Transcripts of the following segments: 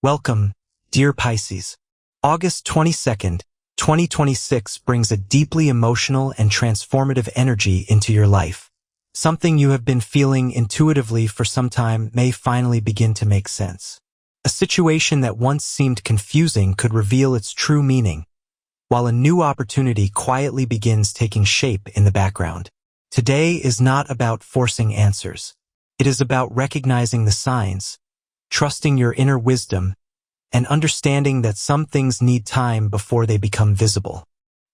Welcome, dear Pisces. August 22nd, 2026 brings a deeply emotional and transformative energy into your life. Something you have been feeling intuitively for some time may finally begin to make sense. A situation that once seemed confusing could reveal its true meaning, while a new opportunity quietly begins taking shape in the background. Today is not about forcing answers. It is about recognizing the signs, trusting your inner wisdom, and understanding that some things need time before they become visible.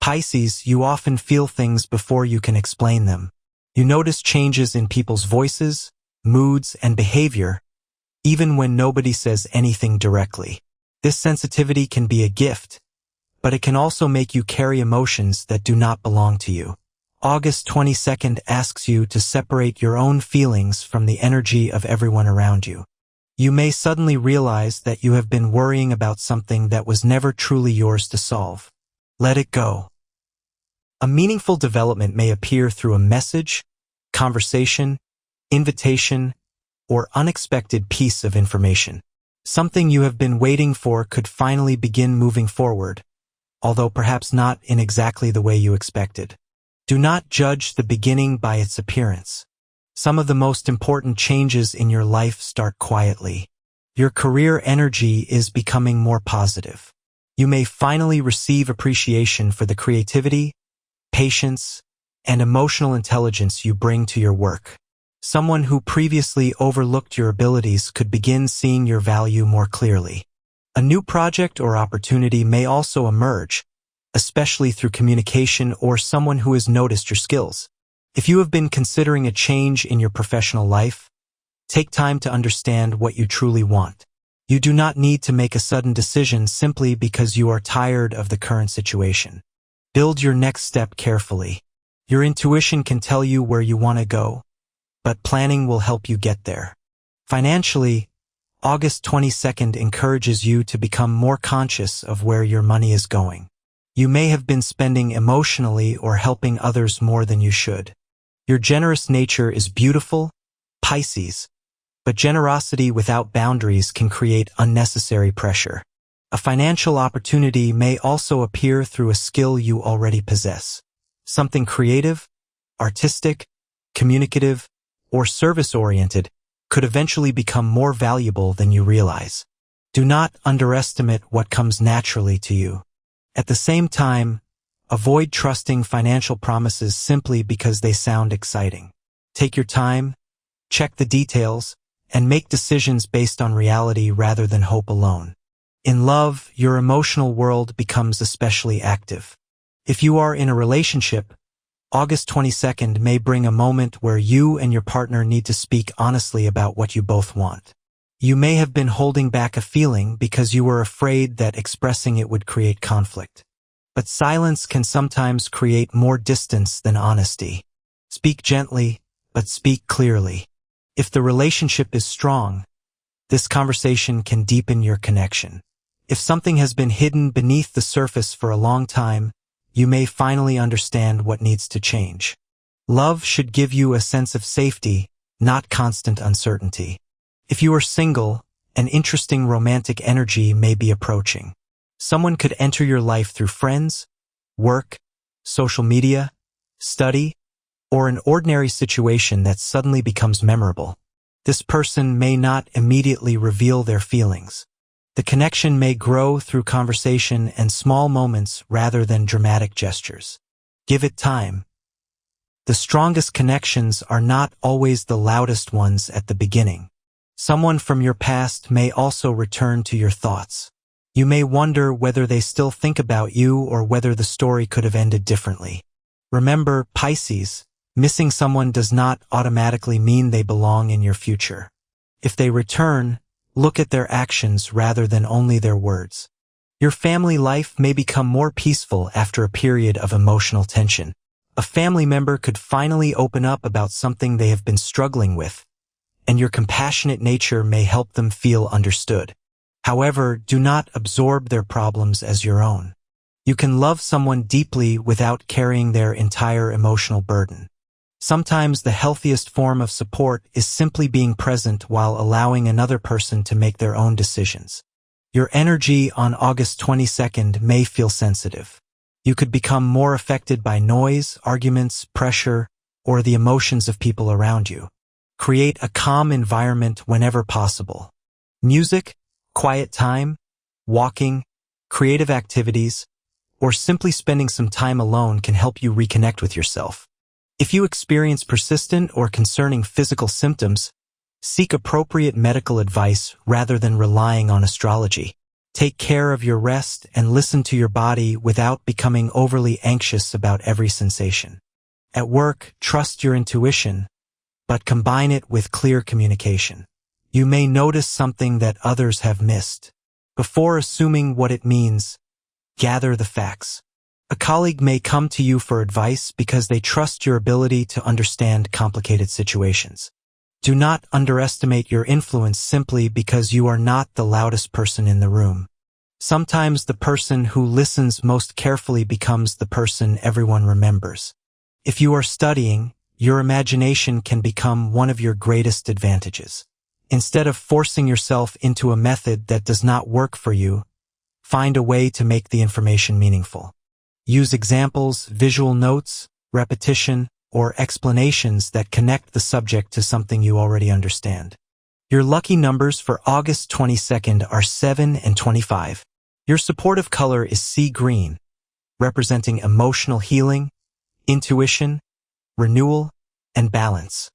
Pisces, you often feel things before you can explain them. You notice changes in people's voices, moods, and behavior, even when nobody says anything directly. This sensitivity can be a gift, but it can also make you carry emotions that do not belong to you. August 22nd asks you to separate your own feelings from the energy of everyone around you. You may suddenly realize that you have been worrying about something that was never truly yours to solve. Let it go. A meaningful development may appear through a message, conversation, invitation, or unexpected piece of information. Something you have been waiting for could finally begin moving forward, although perhaps not in exactly the way you expected. Do not judge the beginning by its appearance. Some of the most important changes in your life start quietly. Your career energy is becoming more positive. You may finally receive appreciation for the creativity, patience, and emotional intelligence you bring to your work. Someone who previously overlooked your abilities could begin seeing your value more clearly. A new project or opportunity may also emerge, especially through communication or someone who has noticed your skills. If you have been considering a change in your professional life, take time to understand what you truly want. You do not need to make a sudden decision simply because you are tired of the current situation. Build your next step carefully. Your intuition can tell you where you want to go, but planning will help you get there. Financially, August 22nd encourages you to become more conscious of where your money is going. You may have been spending emotionally or helping others more than you should. Your generous nature is beautiful, Pisces, but generosity without boundaries can create unnecessary pressure. A financial opportunity may also appear through a skill you already possess. Something creative, artistic, communicative, or service-oriented could eventually become more valuable than you realize. Do not underestimate what comes naturally to you. At the same time, avoid trusting financial promises simply because they sound exciting. Take your time, check the details, and make decisions based on reality rather than hope alone. In love, your emotional world becomes especially active. If you are in a relationship, August 22nd may bring a moment where you and your partner need to speak honestly about what you both want. You may have been holding back a feeling because you were afraid that expressing it would create conflict. But silence can sometimes create more distance than honesty. Speak gently, but speak clearly. If the relationship is strong, this conversation can deepen your connection. If something has been hidden beneath the surface for a long time, you may finally understand what needs to change. Love should give you a sense of safety, not constant uncertainty. If you are single, an interesting romantic energy may be approaching. Someone could enter your life through friends, work, social media, study, or an ordinary situation that suddenly becomes memorable. This person may not immediately reveal their feelings. The connection may grow through conversation and small moments rather than dramatic gestures. Give it time. The strongest connections are not always the loudest ones at the beginning. Someone from your past may also return to your thoughts. You may wonder whether they still think about you or whether the story could have ended differently. Remember, Pisces, missing someone does not automatically mean they belong in your future. If they return, look at their actions rather than only their words. Your family life may become more peaceful after a period of emotional tension. A family member could finally open up about something they have been struggling with, and your compassionate nature may help them feel understood. However, do not absorb their problems as your own. You can love someone deeply without carrying their entire emotional burden. Sometimes the healthiest form of support is simply being present while allowing another person to make their own decisions. Your energy on August 22nd may feel sensitive. You could become more affected by noise, arguments, pressure, or the emotions of people around you. Create a calm environment whenever possible. Music, quiet time, walking, creative activities, or simply spending some time alone can help you reconnect with yourself. If you experience persistent or concerning physical symptoms, seek appropriate medical advice rather than relying on astrology. Take care of your rest and listen to your body without becoming overly anxious about every sensation. At work, trust your intuition, but combine it with clear communication. You may notice something that others have missed. Before assuming what it means, gather the facts. A colleague may come to you for advice because they trust your ability to understand complicated situations. Do not underestimate your influence simply because you are not the loudest person in the room. Sometimes the person who listens most carefully becomes the person everyone remembers. If you are studying, your imagination can become one of your greatest advantages. Instead of forcing yourself into a method that does not work for you, find a way to make the information meaningful. Use examples, visual notes, repetition, or explanations that connect the subject to something you already understand. Your lucky numbers for August 22nd are 7 and 25. Your supportive color is sea green, representing emotional healing, intuition, renewal, and balance.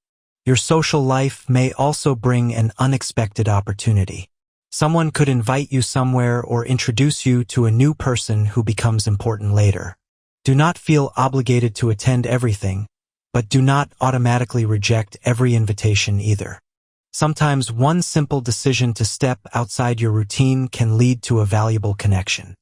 Your social life may also bring an unexpected opportunity. Someone could invite you somewhere or introduce you to a new person who becomes important later. Do not feel obligated to attend everything, but do not automatically reject every invitation either. Sometimes one simple decision to step outside your routine can lead to a valuable connection.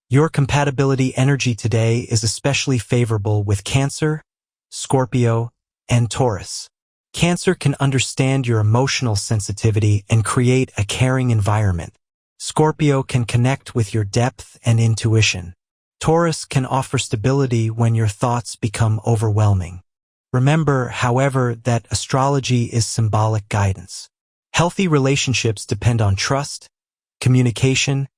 Your compatibility energy today is especially favorable with Cancer, Scorpio, and Taurus. Cancer can understand your emotional sensitivity and create a caring environment. Scorpio can connect with your depth and intuition. Taurus can offer stability when your thoughts become overwhelming. Remember, however, that astrology is symbolic guidance. Healthy relationships depend on trust, communication,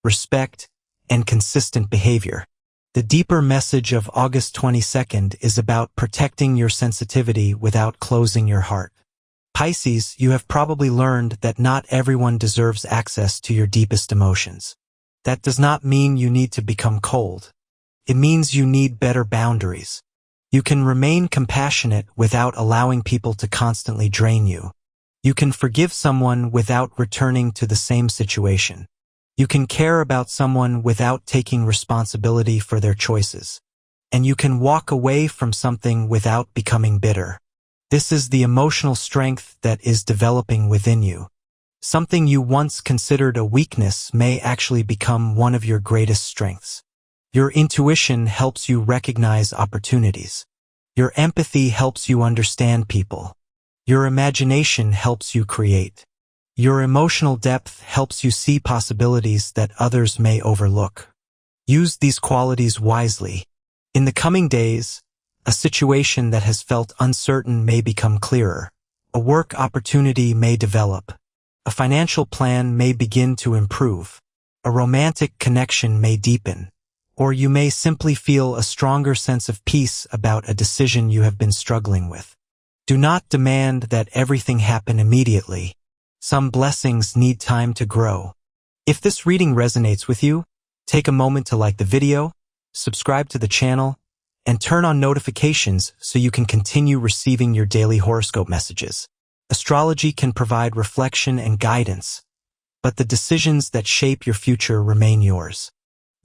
respect, and consistent behavior. The deeper message of August 22nd is about protecting your sensitivity without closing your heart. Pisces, you have probably learned that not everyone deserves access to your deepest emotions. That does not mean you need to become cold. It means you need better boundaries. You can remain compassionate without allowing people to constantly drain you. You can forgive someone without returning to the same situation. You can care about someone without taking responsibility for their choices. And you can walk away from something without becoming bitter. This is the emotional strength that is developing within you. Something you once considered a weakness may actually become one of your greatest strengths. Your intuition helps you recognize opportunities. Your empathy helps you understand people. Your imagination helps you create. Your emotional depth helps you see possibilities that others may overlook. Use these qualities wisely. In the coming days, a situation that has felt uncertain may become clearer. A work opportunity may develop. A financial plan may begin to improve. A romantic connection may deepen. Or you may simply feel a stronger sense of peace about a decision you have been struggling with. Do not demand that everything happen immediately. Some blessings need time to grow. If this reading resonates with you, take a moment to like the video, subscribe to the channel, and turn on notifications so you can continue receiving your daily horoscope messages. Astrology can provide reflection and guidance, but the decisions that shape your future remain yours.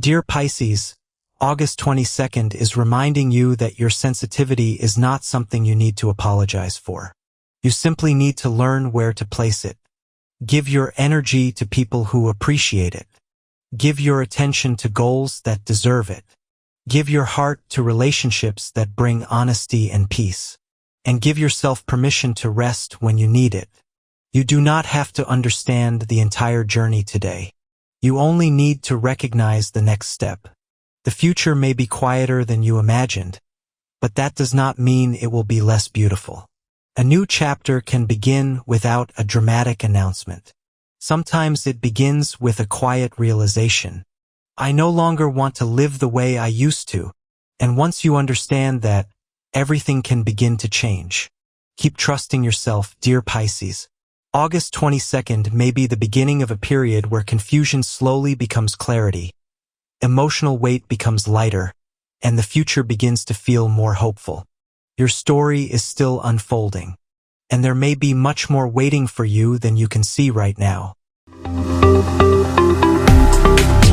Dear Pisces, August 22nd is reminding you that your sensitivity is not something you need to apologize for. You simply need to learn where to place it. Give your energy to people who appreciate it. Give your attention to goals that deserve it. Give your heart to relationships that bring honesty and peace. And give yourself permission to rest when you need it. You do not have to understand the entire journey today. You only need to recognize the next step. The future may be quieter than you imagined, but that does not mean it will be less beautiful. A new chapter can begin without a dramatic announcement. Sometimes it begins with a quiet realization. I no longer want to live the way I used to. And once you understand that, everything can begin to change. Keep trusting yourself, dear Pisces. August 22nd may be the beginning of a period where confusion slowly becomes clarity. Emotional weight becomes lighter, and the future begins to feel more hopeful. Your story is still unfolding, and there may be much more waiting for you than you can see right now.